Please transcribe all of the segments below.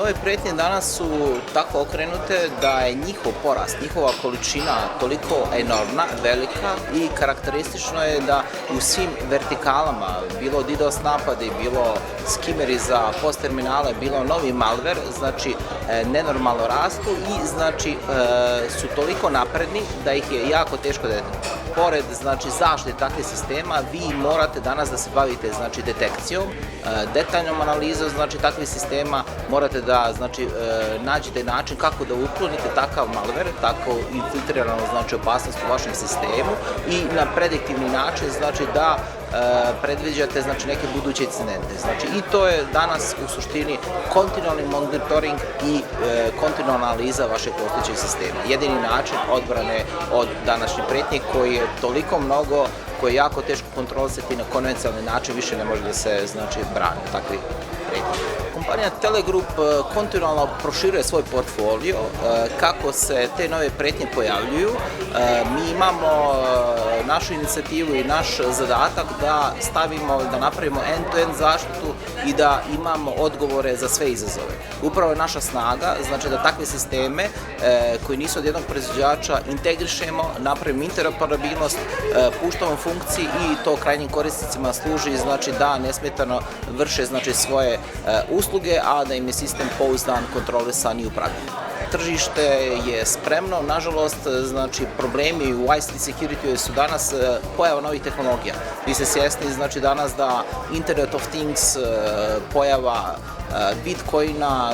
Ove pretnje danas su tako okrenute da je njihov porast, njihova količina toliko enormna, velika i karakteristično je da u svim vertikalama, bilo DDoS napadi, bilo skimeri za post terminale, bilo novi malware, znači nenormalno rastu i znači su toliko napredni da ih je jako teško detektirati. Pored znači zaštite takvih sistema, vi morate danas da se bavite znači detekcijom, detaljnom analizom znači takvih sistema, morate da znači nađete način kako da uklonite takav malware, tako infiltriranu znači opasnost u vašem sistemu i na prediktivni način znači da predviđate znači neke buduće incidente. Znači i to je danas u suštini kontinualni monitoring i kontinualna analiza vašeg postojećeg sistema. Jedini način odbrane od današnje pretnje koji je toliko mnogo, koje je jako teško kontrolisati na konvencionalni način, više ne može da se znači brani takvi pretnje. Kompanija Telegroup kontinualno proširuje svoj portfolio kako se te nove pretnje pojavljuju. Mi imamo našu inicijativu i naš zadatak da stavimo, da napravimo end-to-end zaštitu i da imamo odgovore za sve izazove. Upravo je naša snaga, znači da takve sisteme koji nisu od jednog proizvođača integrišemo, napravimo interoperabilnost, puštamo funkciji i to krajnjim korisnicima služi znači da nesmetano vrše znači svoje usluge, a da im je sistem pouzdan, kontrolisan i upravljan. Tržište je spremno, nažalost, znači problemi u ICT security su danas pojava novih tehnologija. Vi ste svjesni znači danas da Internet of Things, pojava Bitcoina,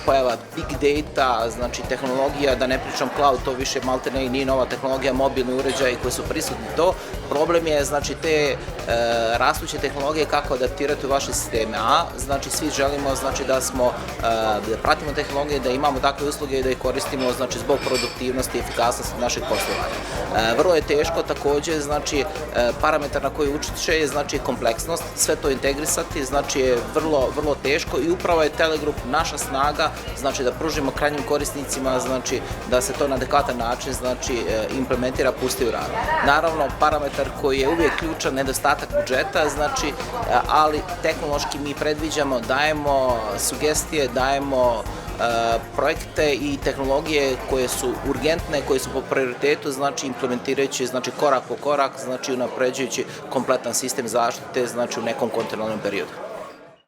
pojava Big Data, znači tehnologija, da ne pričam cloud, to više maltene i nije nova tehnologija, mobilni uređaji koji su prisutni to. Problem je znači te rastuće tehnologije kako adaptirati u vaše sisteme, a znači svi želimo znači da da pratimo tehnologije, da imamo takve usluge i da ih koristimo znači zbog produktivnosti i efikasnosti našeg poslovanja. Vrlo je teško takođe, znači parametar na koji utiče je znači kompleksnost, sve to integrisati, znači je vrlo teško i upravo je Telegroup naša snaga, znači da pružimo krajnjim korisnicima, znači da se to na adekvatan način znači implementira, pusti u rad. Naravno, parametar koji je uvijek ključan, nedostatak budžeta, znači, ali tehnološki mi predviđamo, dajemo sugestije, dajemo projekte i tehnologije koje su urgentne, koje su po prioritetu, znači implementirajući znači korak po korak, znači unapređujući kompletan sistem zaštite znači u nekom kontinualnom periodu.